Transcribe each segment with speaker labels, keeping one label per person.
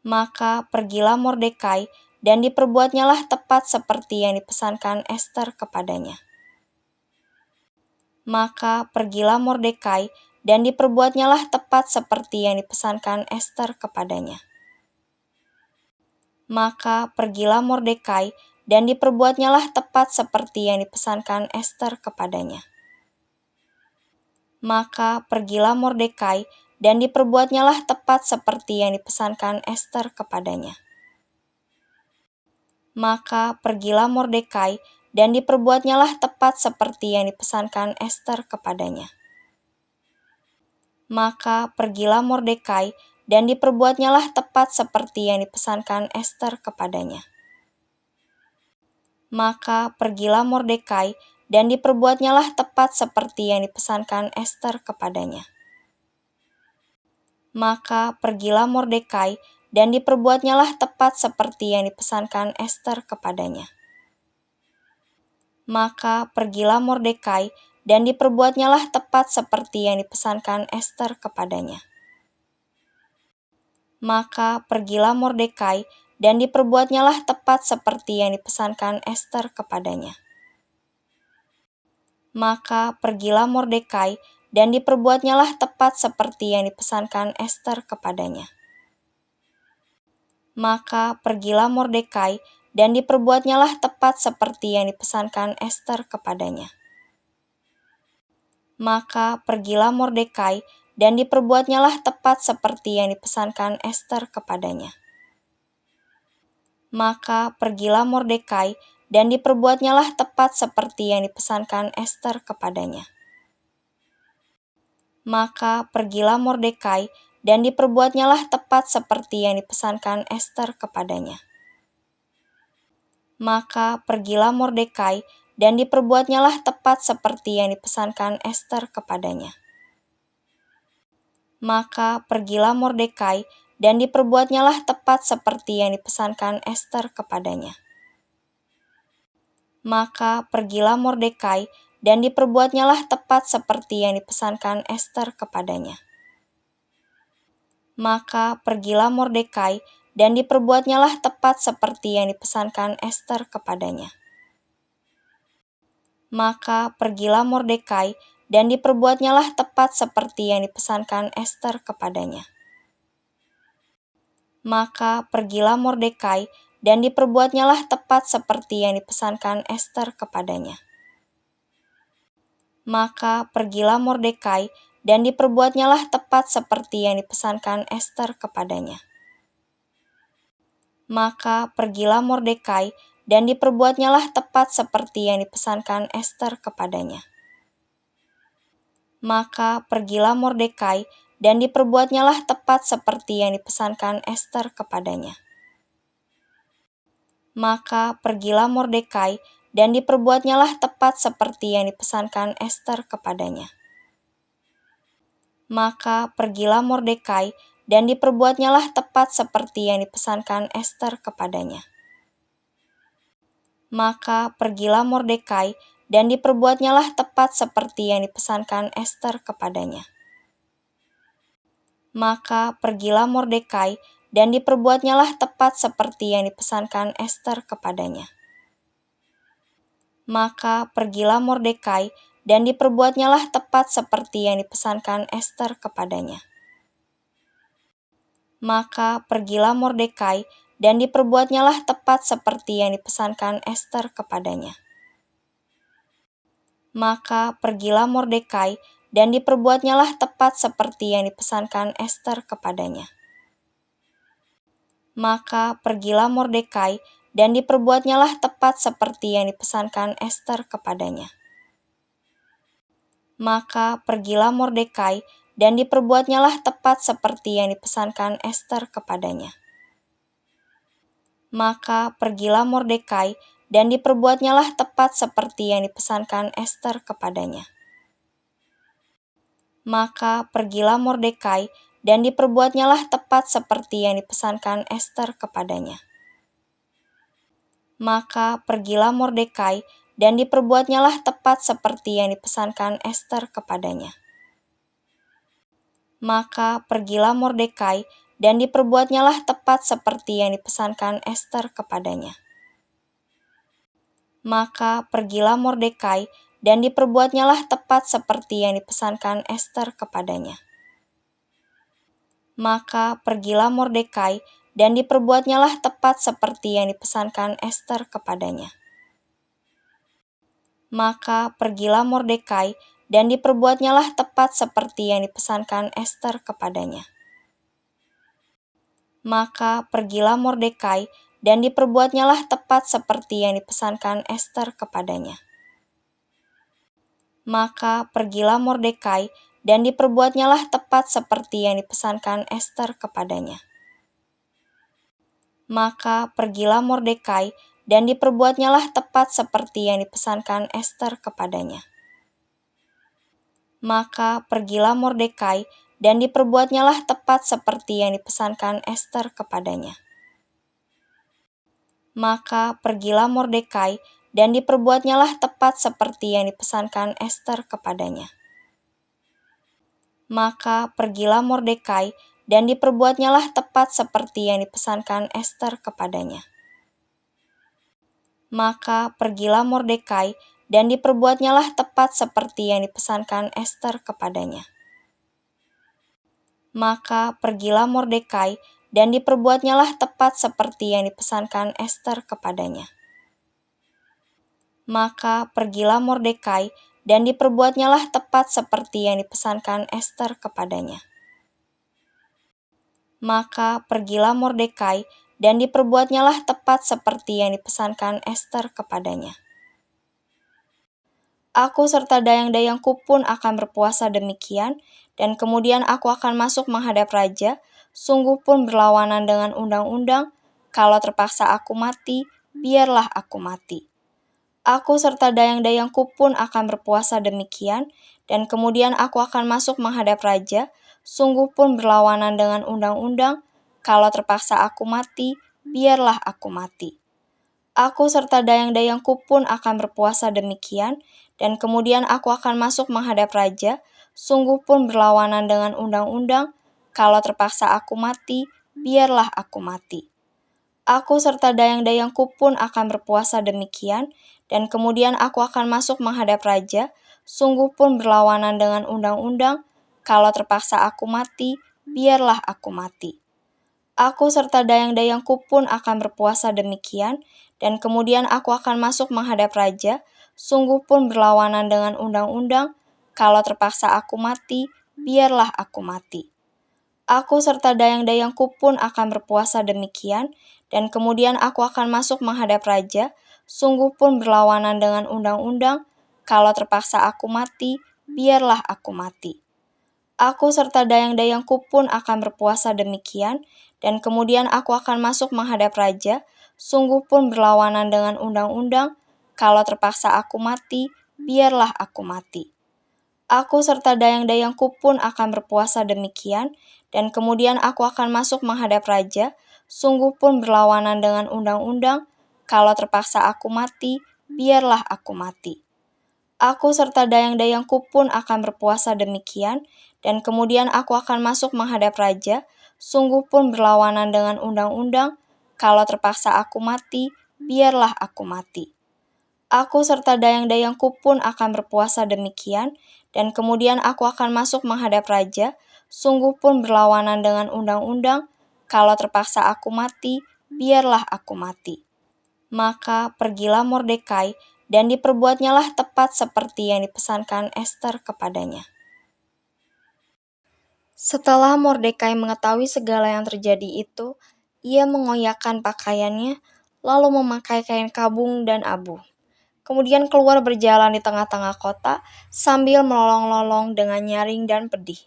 Speaker 1: Maka pergilah Mordekai, dan diperbuatnyalah tepat seperti yang dipesankan Ester kepadanya. Maka pergilah Mordekai, dan diperbuatnyalah tepat seperti yang dipesankan Ester kepadanya. Maka pergilah Mordekai, dan diperbuatnyalah tepat seperti yang dipesankan Ester kepadanya. Maka pergilah Mordekai, dan diperbuatnyalah tepat seperti yang dipesankan Ester kepadanya. Maka pergilah Mordekai, dan diperbuatnyalah tepat seperti yang dipesankan Ester kepadanya. Maka pergilah Mordekai, dan diperbuatnyalah tepat seperti yang dipesankan Ester kepadanya. Maka pergilah Mordekai, dan diperbuatnyalah tepat seperti yang dipesankan Ester kepadanya. Maka pergilah Mordekai, dan diperbuatnyalah tepat seperti yang dipesankan Ester kepadanya. Maka pergilah Mordekai, dan diperbuatnyalah tepat seperti yang dipesankan Ester kepadanya. Maka pergilah Mordekai, dan diperbuatnyalah tepat seperti yang dipesankan Ester kepadanya. Maka pergilah Mordekai, dan diperbuatnyalah tepat seperti yang dipesankan Ester kepadanya. Maka pergilah Mordekai, dan diperbuatnyalah tepat seperti yang dipesankan Ester kepadanya. Maka pergilah Mordekai, dan diperbuatnyalah tepat seperti yang dipesankan Ester kepadanya. Maka pergilah Mordekai, dan diperbuatnyalah tepat seperti yang dipesankan Ester kepadanya. Maka pergilah Mordekai, dan diperbuatnyalah tepat seperti yang dipesankan Ester kepadanya. Maka pergilah Mordekai, dan diperbuatnyalah tepat seperti yang dipesankan Ester kepadanya. Maka pergilah Mordekai, dan diperbuatnyalah tepat seperti yang dipesankan Ester kepadanya. Maka pergilah Mordekai, dan diperbuatnyalah tepat seperti yang dipesankan Ester kepadanya. Maka pergilah Mordekai, dan diperbuatnyalah tepat seperti yang dipesankan Ester kepadanya. Maka pergilah Mordekai, dan diperbuatnyalah tepat seperti yang dipesankan Ester kepadanya. Maka pergilah Mordekai, dan diperbuatnyalah tepat seperti yang dipesankan Ester kepadanya. Maka pergilah Mordekai, dan diperbuatnyalah tepat seperti yang dipesankan Ester kepadanya. Maka pergilah Mordekai, dan diperbuatnyalah tepat seperti yang dipesankan Ester kepadanya. Maka pergilah Mordekai, dan diperbuatnyalah tepat seperti yang dipesankan Ester kepadanya. Maka pergilah Mordekai, dan diperbuatnyalah tepat seperti yang dipesankan Ester kepadanya. Maka pergilah Mordekai, dan diperbuatnyalah tepat seperti yang dipesankan Ester kepadanya. Maka pergilah Mordekai, dan diperbuatnyalah tepat seperti yang dipesankan Ester kepadanya. Maka pergilah Mordekai, dan diperbuatnyalah tepat seperti yang dipesankan Ester kepadanya. Maka pergilah Mordekai, dan diperbuatnyalah tepat seperti yang dipesankan Ester kepadanya. Maka pergilah Mordekai, dan diperbuatnyalah tepat seperti yang dipesankan Ester kepadanya. Maka pergilah Mordekai, dan diperbuatnyalah tepat seperti yang dipesankan Ester kepadanya. Maka pergilah Mordekai, dan diperbuatnyalah tepat seperti yang dipesankan Ester kepadanya. Maka pergilah Mordekai, dan diperbuatnyalah tepat seperti yang dipesankan Ester kepadanya. Maka pergilah Mordekai, dan diperbuatnyalah tepat seperti yang dipesankan Ester kepadanya. Maka pergilah Mordekai, dan diperbuatnyalah tepat seperti yang dipesankan Ester kepadanya. Maka pergilah Mordekai, dan diperbuatnyalah tepat seperti yang dipesankan Ester kepadanya. Maka pergilah Mordekai, dan diperbuatnyalah tepat seperti yang dipesankan Ester kepadanya. Maka pergilah Mordekai, dan diperbuatnyalah tepat seperti yang dipesankan Ester kepadanya. Maka pergilah Mordekai, dan diperbuatnyalah tepat seperti yang dipesankan Ester kepadanya. Maka pergilah Mordekai, dan diperbuatnyalah tepat seperti yang dipesankan Ester kepadanya. Maka pergilah Mordekai, dan diperbuatnyalah tepat seperti yang dipesankan Ester kepadanya. Maka pergilah Mordekai, dan diperbuatnyalah tepat seperti yang dipesankan Ester kepadanya. Maka pergilah Mordekai, dan diperbuatnyalah tepat seperti yang dipesankan Ester kepadanya. Maka pergilah Mordekai, dan diperbuatnyalah tepat seperti yang dipesankan Ester kepadanya. Maka pergilah Mordekai, dan diperbuatnyalah tepat seperti yang dipesankan Ester kepadanya. Maka pergilah Mordekai, dan diperbuatnyalah tepat seperti yang dipesankan Ester kepadanya. Maka pergilah Mordekai, dan diperbuatnyalah tepat seperti yang dipesankan Ester kepadanya. Maka pergilah Mordekai, dan diperbuatnyalah tepat seperti yang dipesankan Ester kepadanya. Maka pergilah Mordekai, dan diperbuatnyalah tepat seperti yang dipesankan Ester kepadanya. Maka pergilah Mordekai, dan diperbuatnyalah tepat seperti yang dipesankan Ester kepadanya. Aku serta dayang-dayangku pun akan berpuasa demikian, dan kemudian aku akan masuk menghadap raja, sungguh pun berlawanan dengan undang-undang, kalau terpaksa aku mati, biarlah aku mati. Aku serta dayang-dayangku pun akan berpuasa demikian, dan kemudian aku akan masuk menghadap raja, sungguh pun berlawanan dengan undang-undang, kalau terpaksa aku mati, biarlah aku mati. Aku serta dayang-dayangku pun akan berpuasa demikian, dan kemudian aku akan masuk menghadap raja, sungguh pun berlawanan dengan undang-undang, kalau terpaksa aku mati, biarlah aku mati. Aku serta dayang-dayangku pun akan berpuasa demikian, dan kemudian aku akan masuk menghadap raja, sungguh pun berlawanan dengan undang-undang, kalau terpaksa aku mati, biarlah aku mati. Aku serta dayang-dayangku pun akan berpuasa demikian, dan kemudian aku akan masuk menghadap raja, sungguh pun berlawanan dengan undang-undang, kalau terpaksa aku mati, biarlah aku mati. Aku serta dayang-dayangku pun akan berpuasa demikian, dan kemudian aku akan masuk menghadap raja, sungguh pun berlawanan dengan undang-undang, kalau terpaksa aku mati, biarlah aku mati. Aku serta dayang-dayangku pun akan berpuasa demikian, dan kemudian aku akan masuk menghadap raja, sungguh pun berlawanan dengan undang-undang, kalau terpaksa aku mati, biarlah aku mati. Aku serta dayang-dayangku pun akan berpuasa demikian, dan kemudian aku akan masuk menghadap raja, sungguh pun berlawanan dengan undang-undang, kalau terpaksa aku mati, biarlah aku mati. Aku serta dayang-dayangku pun akan berpuasa demikian, dan kemudian aku akan masuk menghadap raja, sungguh pun berlawanan dengan undang-undang, kalau terpaksa aku mati, biarlah aku mati. Aku serta dayang-dayangku pun akan berpuasa demikian, dan kemudian aku akan masuk menghadap raja, sungguh pun berlawanan dengan undang-undang, kalau terpaksa aku mati, biarlah aku mati. Maka pergilah Mordekai, dan diperbuatnyalah tepat seperti yang dipesankan Ester kepadanya. Setelah Mordekai mengetahui segala yang terjadi itu, ia mengoyakkan pakaiannya, lalu memakai kain kabung dan abu. Kemudian keluar berjalan di tengah-tengah kota, sambil melolong-lolong dengan nyaring dan pedih.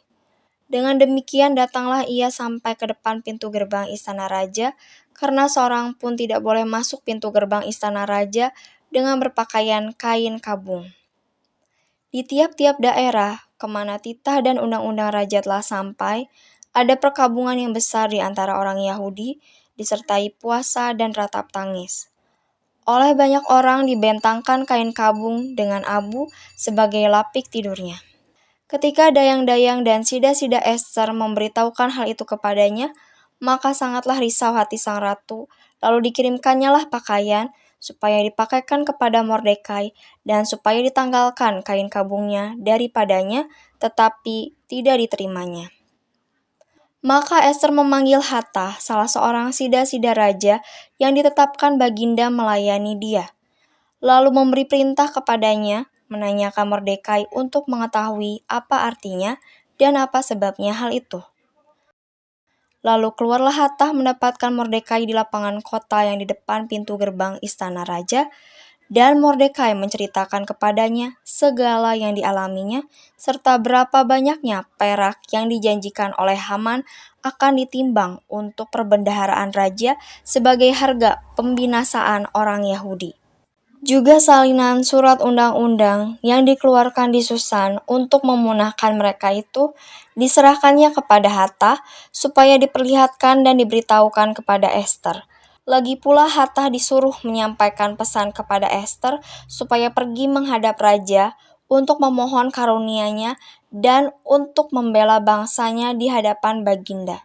Speaker 1: Dengan demikian datanglah ia sampai ke depan pintu gerbang istana raja, karena seorang pun tidak boleh masuk pintu gerbang istana raja dengan berpakaian kain kabung. Di tiap-tiap daerah, kemana titah dan undang-undang raja telah sampai, ada perkabungan yang besar di antara orang Yahudi, disertai puasa dan ratap tangis. Oleh banyak orang dibentangkan kain kabung dengan abu sebagai lapik tidurnya. Ketika dayang-dayang dan sida-sida Ester memberitahukan hal itu kepadanya, Maka sangatlah risau hati sang ratu, lalu dikirimkannya lah pakaian supaya dipakaikan kepada Mordekai dan supaya ditanggalkan kain kabungnya daripadanya, tetapi tidak diterimanya. Maka Ester memanggil Hathach, salah seorang sida-sida raja yang ditetapkan baginda melayani dia, lalu memberi perintah kepadanya menanyakan Mordekai untuk mengetahui apa artinya dan apa sebabnya hal itu. Lalu keluarlah Hathach mendapatkan Mordekai di lapangan kota yang di depan pintu gerbang istana raja, dan Mordekai menceritakan kepadanya segala yang dialaminya, serta berapa banyaknya perak yang dijanjikan oleh Haman akan ditimbang untuk perbendaharaan raja sebagai harga pembinasaan orang Yahudi. Juga salinan surat undang-undang yang dikeluarkan di Susan untuk memunahkan mereka itu diserahkannya kepada Hathach supaya diperlihatkan dan diberitahukan kepada Ester. Lagi pula Hathach disuruh menyampaikan pesan kepada Ester supaya pergi menghadap raja untuk memohon karunia-Nya dan untuk membela bangsanya di hadapan baginda.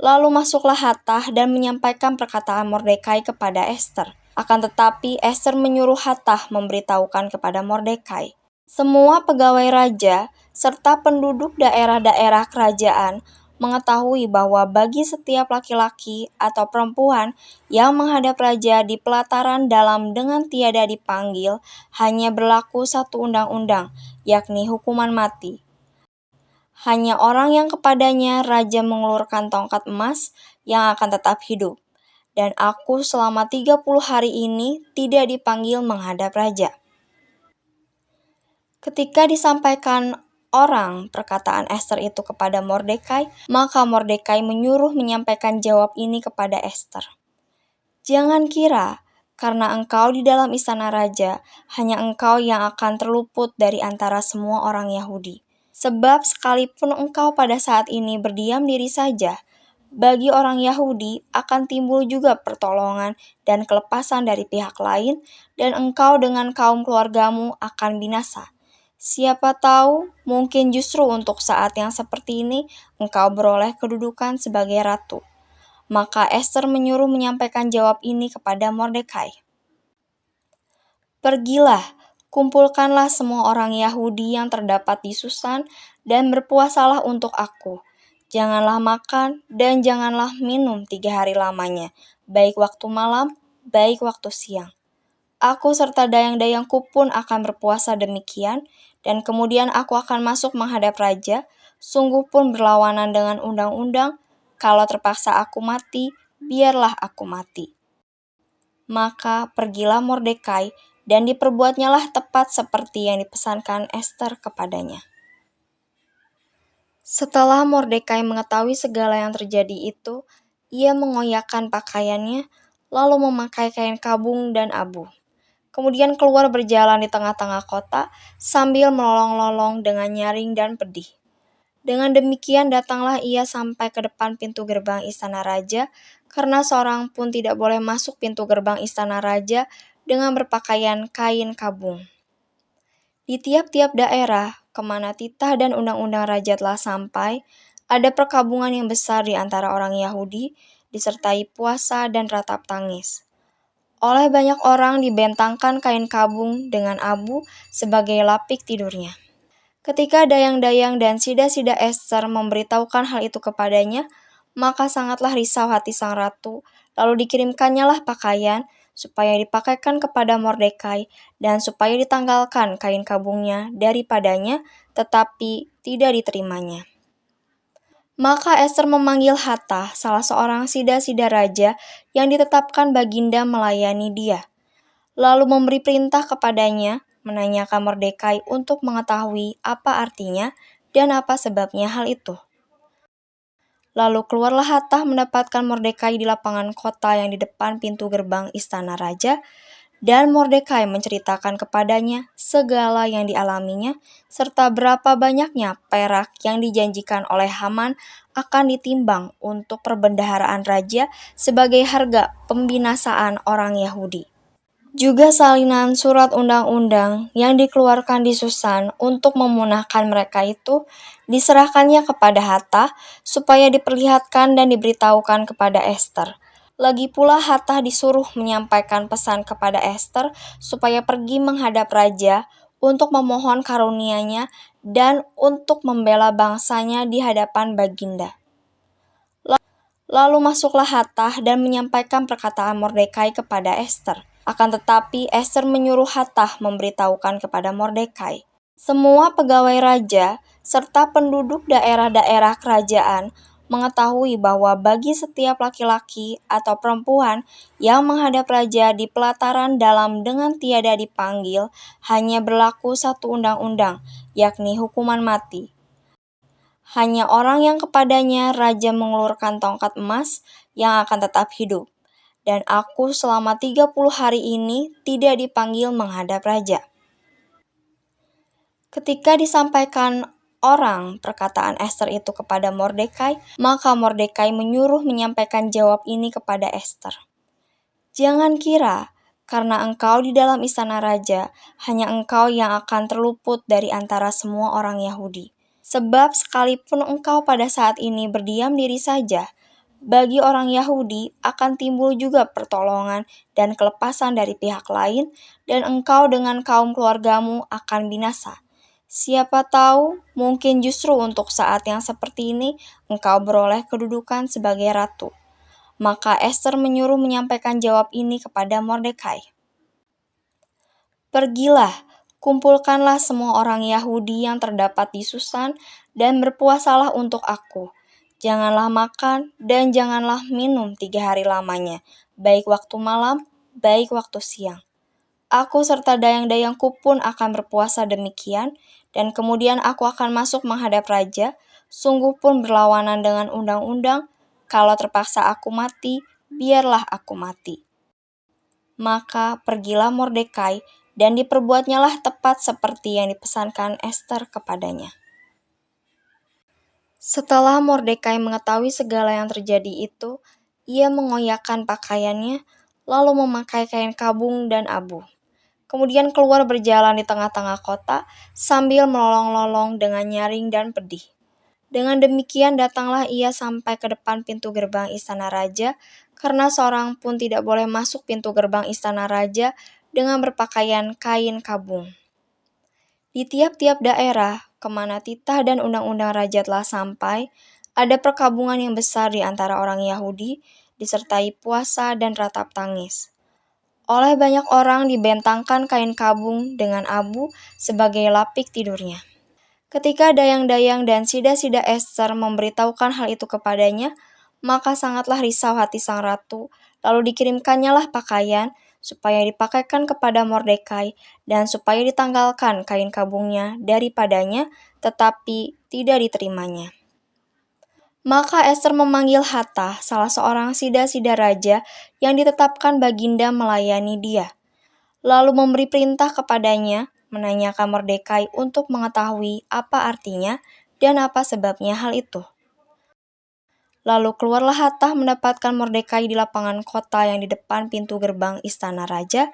Speaker 1: Lalu masuklah Hathach dan menyampaikan perkataan Mordekai kepada Ester. Akan tetapi Ester menyuruh Hathach memberitahukan kepada Mordekai. Semua pegawai raja serta penduduk daerah-daerah kerajaan mengetahui bahwa bagi setiap laki-laki atau perempuan yang menghadap raja di pelataran dalam dengan tiada dipanggil, hanya berlaku satu undang-undang, yakni hukuman mati. Hanya orang yang kepadanya raja mengulurkan tongkat emas yang akan tetap hidup. Dan aku selama 30 hari ini tidak dipanggil menghadap raja. Ketika disampaikan orang perkataan Ester itu kepada Mordekai, maka Mordekai menyuruh menyampaikan jawab ini kepada Ester. Jangan kira, karena engkau di dalam istana raja, hanya engkau yang akan terluput dari antara semua orang Yahudi. Sebab sekalipun engkau pada saat ini berdiam diri saja, bagi orang Yahudi akan timbul juga pertolongan dan kelepasan dari pihak lain, dan engkau dengan kaum keluargamu akan binasa. Siapa tahu, mungkin justru untuk saat yang seperti ini, engkau beroleh kedudukan sebagai ratu. Maka Ester menyuruh menyampaikan jawab ini kepada Mordekai. Pergilah, kumpulkanlah semua orang Yahudi yang terdapat di Susan, dan berpuasalah untuk aku. Janganlah makan dan janganlah minum 3 hari lamanya, baik waktu malam, baik waktu siang. Aku serta dayang-dayangku pun akan berpuasa demikian, dan kemudian aku akan masuk menghadap raja, sungguh pun berlawanan dengan undang-undang. Kalau terpaksa aku mati, biarlah aku mati. Maka pergilah Mordekai, dan diperbuatnyalah tepat seperti yang dipesankan Ester kepadanya. Setelah Mordekai mengetahui segala yang terjadi itu, ia mengoyakkan pakaiannya, lalu memakai kain kabung dan abu. Kemudian keluar berjalan di tengah-tengah kota sambil melolong-lolong dengan nyaring dan pedih. Dengan demikian datanglah ia sampai ke depan pintu gerbang istana raja, karena seorang pun tidak boleh masuk pintu gerbang istana raja dengan berpakaian kain kabung. Di tiap-tiap daerah, kemana titah dan undang-undang raja telah sampai, ada perkabungan yang besar di antara orang Yahudi, disertai puasa dan ratap tangis. Oleh banyak orang dibentangkan kain kabung dengan abu sebagai lapik tidurnya. Ketika dayang-dayang dan sida-sida Ester memberitahukan hal itu kepadanya, maka sangatlah risau hati sang ratu, lalu dikirimkannya lah pakaian supaya dipakaikan kepada Mordekai dan supaya ditanggalkan kain kabungnya daripadanya, tetapi tidak diterimanya. Maka Ester memanggil Hathach, salah seorang sida-sida raja yang ditetapkan baginda melayani dia, lalu memberi perintah kepadanya menanyakan Mordekai untuk mengetahui apa artinya dan apa sebabnya hal itu. Lalu keluarlah Hathach mendapatkan Mordekai di lapangan kota yang di depan pintu gerbang istana raja, dan Mordekai menceritakan kepadanya segala yang dialaminya, serta berapa banyaknya perak yang dijanjikan oleh Haman akan ditimbang untuk perbendaharaan raja sebagai harga pembinasaan orang Yahudi. Juga salinan surat undang-undang yang dikeluarkan di Susan untuk memunahkan mereka itu diserahkannya kepada Hatta supaya diperlihatkan dan diberitahukan kepada Esther. Lagi pula Hatta disuruh menyampaikan pesan kepada Esther supaya pergi menghadap raja untuk memohon karunia-Nya dan untuk membela bangsanya di hadapan Baginda. Lalu masuklah Hattah dan menyampaikan perkataan Mordekai kepada Esther. Akan tetapi Esther menyuruh Hattah memberitahukan kepada Mordekai. Semua pegawai raja serta penduduk daerah-daerah kerajaan mengetahui bahwa bagi setiap laki-laki atau perempuan yang menghadap raja di pelataran dalam dengan tiada dipanggil, hanya berlaku satu undang-undang, yakni hukuman mati. Hanya orang yang kepadanya raja mengulurkan tongkat emas yang akan tetap hidup. Dan aku selama 30 hari ini tidak dipanggil menghadap raja. Ketika disampaikan orang perkataan Esther itu kepada Mordekai, maka Mordekai menyuruh menyampaikan jawab ini kepada Esther. Jangan kira, karena engkau di dalam istana raja, hanya engkau yang akan terluput dari antara semua orang Yahudi. Sebab sekalipun engkau pada saat ini berdiam diri saja, bagi orang Yahudi akan timbul juga pertolongan dan kelepasan dari pihak lain, dan engkau dengan kaum keluargamu akan binasa. Siapa tahu, mungkin justru untuk saat yang seperti ini, engkau beroleh kedudukan sebagai ratu. Maka Esther menyuruh menyampaikan jawab ini kepada Mordekai. Pergilah, kumpulkanlah semua orang Yahudi yang terdapat di Susan dan berpuasalah untuk aku. Janganlah makan dan janganlah minum 3 hari lamanya, baik waktu malam, baik waktu siang. Aku serta dayang-dayangku pun akan berpuasa demikian, dan kemudian aku akan masuk menghadap raja, sungguh pun berlawanan dengan undang-undang. Kalau terpaksa aku mati, biarlah aku mati. Maka pergilah Mordekai, dan diperbuatnyalah tepat seperti yang dipesankan Esther kepadanya. Setelah Mordekai mengetahui segala yang terjadi itu, ia mengoyakkan pakaiannya, lalu memakai kain kabung dan abu. Kemudian keluar berjalan di tengah-tengah kota sambil melolong-lolong dengan nyaring dan pedih. Dengan demikian datanglah ia sampai ke depan pintu gerbang istana raja, karena seorang pun tidak boleh masuk pintu gerbang istana raja dengan berpakaian kain kabung. Di tiap-tiap daerah, kemana titah dan undang-undang raja telah sampai, ada perkabungan yang besar di antara orang Yahudi, disertai puasa dan ratap tangis. Oleh banyak orang dibentangkan kain kabung dengan abu sebagai lapik tidurnya. Ketika dayang-dayang dan sida-sida Esther memberitahukan hal itu kepadanya, maka sangatlah risau hati sang ratu, lalu dikirimkannyalah pakaian supaya dipakaikan kepada Mordekai dan supaya ditanggalkan kain kabungnya daripadanya, tetapi tidak diterimanya. Maka Esther memanggil Hattah, salah seorang sida-sida raja yang ditetapkan Baginda melayani dia. Lalu memberi perintah kepadanya, menanyakan Mordekai untuk mengetahui apa artinya dan apa sebabnya hal itu. Lalu keluarlah Hattah mendapatkan Mordekai di lapangan kota yang di depan pintu gerbang istana raja,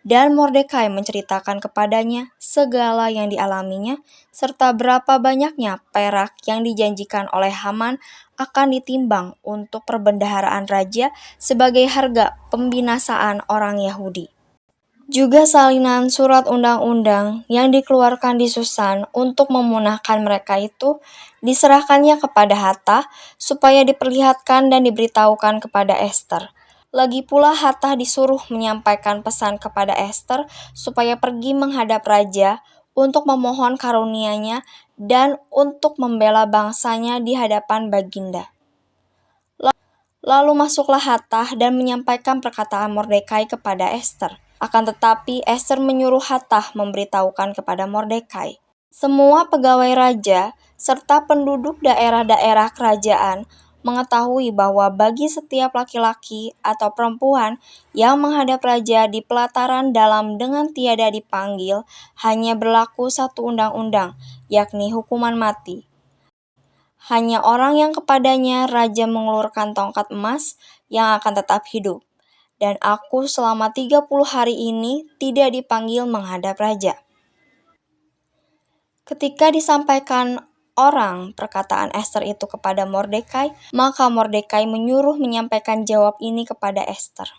Speaker 1: dan Mordekai menceritakan kepadanya segala yang dialaminya, serta berapa banyaknya perak yang dijanjikan oleh Haman akan ditimbang untuk perbendaharaan raja sebagai harga pembinasaan orang Yahudi. Juga salinan surat undang-undang yang dikeluarkan di Susan untuk memunahkan mereka itu diserahkannya kepada Hattah supaya diperlihatkan dan diberitahukan kepada Esther. Lagi pula Hattah disuruh menyampaikan pesan kepada Esther supaya pergi menghadap raja untuk memohon karunia-Nya dan untuk membela bangsanya di hadapan Baginda. Lalu masuklah Hattah dan menyampaikan perkataan Mordekai kepada Esther. Akan tetapi Esther menyuruh Hattah memberitahukan kepada Mordekai. Semua pegawai raja serta penduduk daerah-daerah kerajaan mengetahui bahwa bagi setiap laki-laki atau perempuan yang menghadap raja di pelataran dalam dengan tiada dipanggil, hanya berlaku satu undang-undang, yakni hukuman mati. Hanya orang yang kepadanya raja mengulurkan tongkat emas yang akan tetap hidup. dan aku selama 30 hari ini tidak dipanggil menghadap raja. Ketika disampaikan orang perkataan Ester itu kepada Mordekai, maka Mordekai menyuruh menyampaikan jawab ini kepada Ester.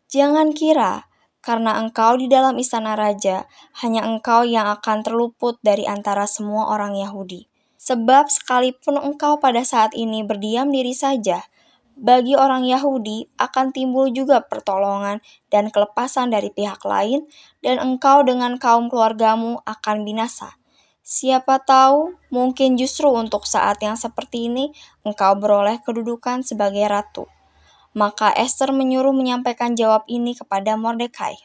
Speaker 1: Jangan kira, karena engkau di dalam istana raja, hanya engkau yang akan terluput dari antara semua orang Yahudi. Sebab sekalipun engkau pada saat ini berdiam diri saja, bagi orang Yahudi akan timbul juga pertolongan dan kelepasan dari pihak lain, dan engkau dengan kaum keluargamu akan binasa. Siapa tahu, mungkin justru untuk saat yang seperti ini, engkau beroleh kedudukan sebagai ratu. Maka Ester menyuruh menyampaikan jawab ini kepada Mordekai.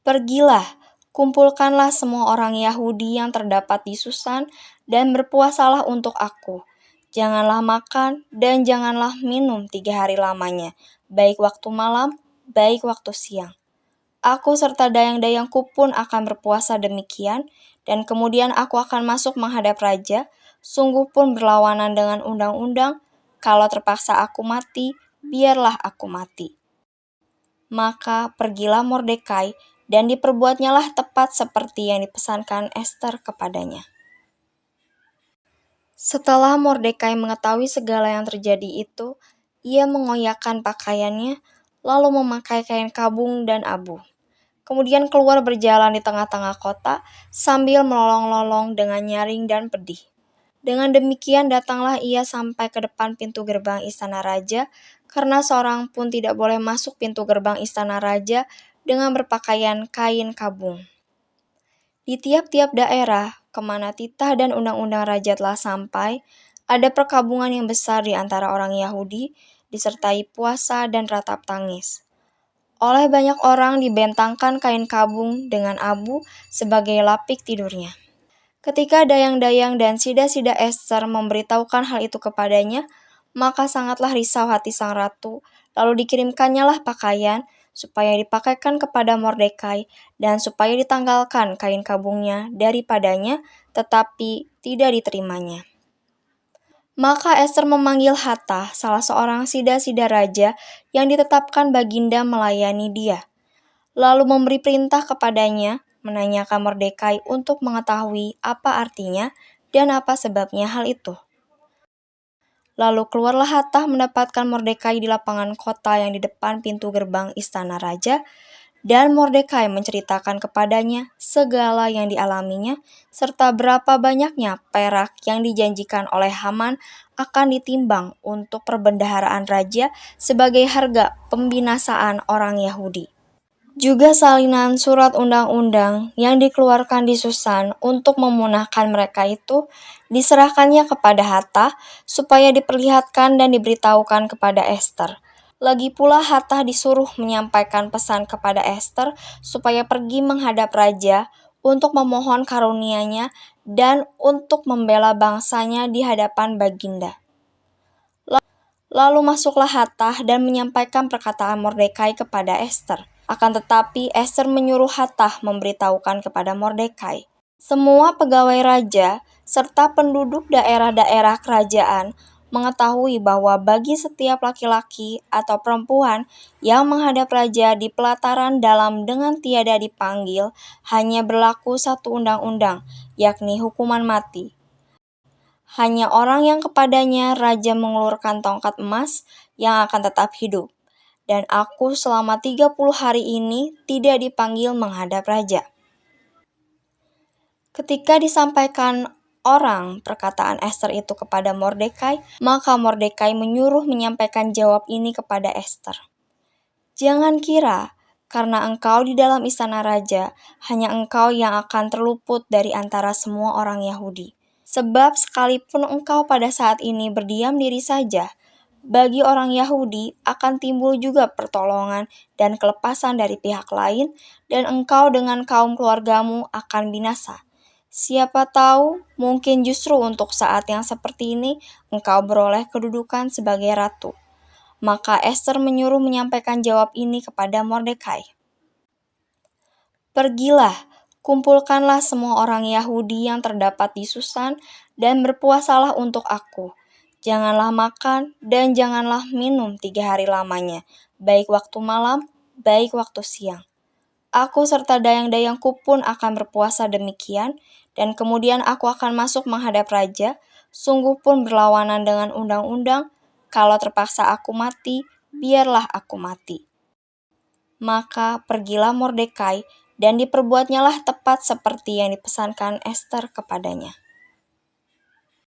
Speaker 1: Pergilah, kumpulkanlah semua orang Yahudi yang terdapat di Susan dan berpuasalah untuk aku. Janganlah makan dan janganlah minum 3 hari lamanya, baik waktu malam, baik waktu siang. Aku serta dayang-dayangku pun akan berpuasa demikian, dan kemudian aku akan masuk menghadap raja, sungguh pun berlawanan dengan undang-undang. Kalau terpaksa aku mati, biarlah aku mati. Maka pergilah Mordekai, dan diperbuatnyalah tepat seperti yang dipesankan Ester kepadanya. Setelah Mordekai mengetahui segala yang terjadi itu, ia mengoyakkan pakaiannya, lalu memakai kain kabung dan abu. Kemudian keluar berjalan di tengah-tengah kota sambil melolong-lolong dengan nyaring dan pedih. Dengan demikian datanglah ia sampai ke depan pintu gerbang istana raja, karena seorang pun tidak boleh masuk pintu gerbang istana raja dengan berpakaian kain kabung. Di tiap-tiap daerah kemana titah dan undang-undang raja telah sampai, ada perkabungan yang besar di antara orang Yahudi, disertai puasa dan ratap tangis. Oleh banyak orang dibentangkan kain kabung dengan abu sebagai lapik tidurnya. Ketika dayang-dayang dan sida-sida Ester memberitahukan hal itu kepadanya, maka sangatlah risau hati sang ratu, lalu dikirimkannyalah pakaian supaya dipakaikan kepada Mordekai dan supaya ditanggalkan kain kabungnya daripadanya, tetapi tidak diterimanya. Maka Ester memanggil Hattah, salah seorang sida-sida raja yang ditetapkan baginda melayani dia, lalu memberi perintah kepadanya menanyakan Mordekai untuk mengetahui apa artinya dan apa sebabnya hal itu. Lalu keluarlah Hattah mendapatkan Mordekai di lapangan kota yang di depan pintu gerbang istana raja, dan Mordekai menceritakan kepadanya segala yang dialaminya, serta berapa banyaknya perak yang dijanjikan oleh Haman akan ditimbang untuk perbendaharaan raja sebagai harga pembinasaan orang Yahudi. Juga salinan surat undang-undang yang dikeluarkan di Susan untuk memunahkan mereka itu diserahkannya kepada Hattah supaya diperlihatkan dan diberitahukan kepada Ester. Lagi pula Hattah disuruh menyampaikan pesan kepada Ester supaya pergi menghadap raja untuk memohon karunia-Nya dan untuk membela bangsanya di hadapan baginda. Lalu masuklah Hattah dan menyampaikan perkataan Mordekai kepada Ester. Akan tetapi Ester menyuruh Hattah memberitahukan kepada Mordekai. Semua pegawai raja serta penduduk daerah-daerah kerajaan mengetahui bahwa bagi setiap laki-laki atau perempuan yang menghadap raja di pelataran dalam dengan tiada dipanggil, hanya berlaku satu undang-undang, yakni hukuman mati. Hanya orang yang kepadanya raja mengulurkan tongkat emas yang akan tetap hidup. Dan aku selama 30 hari ini tidak dipanggil menghadap raja. Ketika disampaikan orang perkataan Ester itu kepada Mordekai, maka Mordekai menyuruh menyampaikan jawab ini kepada Ester. Jangan kira, karena engkau di dalam istana raja, hanya engkau yang akan terluput dari antara semua orang Yahudi. Sebab sekalipun engkau pada saat ini berdiam diri saja, bagi orang Yahudi akan timbul juga pertolongan dan kelepasan dari pihak lain, dan engkau dengan kaum keluargamu akan binasa. Siapa tahu, mungkin justru untuk saat yang seperti ini, engkau beroleh kedudukan sebagai ratu. Maka Ester menyuruh menyampaikan jawab ini kepada Mordekai. Pergilah, kumpulkanlah semua orang Yahudi yang terdapat di Susan dan berpuasalah untuk aku. Janganlah makan dan janganlah minum 3 hari lamanya, baik waktu malam, baik waktu siang. Aku serta dayang-dayangku pun akan berpuasa demikian, dan kemudian aku akan masuk menghadap raja, sungguh pun berlawanan dengan undang-undang. Kalau terpaksa aku mati, biarlah aku mati. Maka pergilah Mordekai, dan diperbuatnyalah tepat seperti yang dipesankan Ester kepadanya.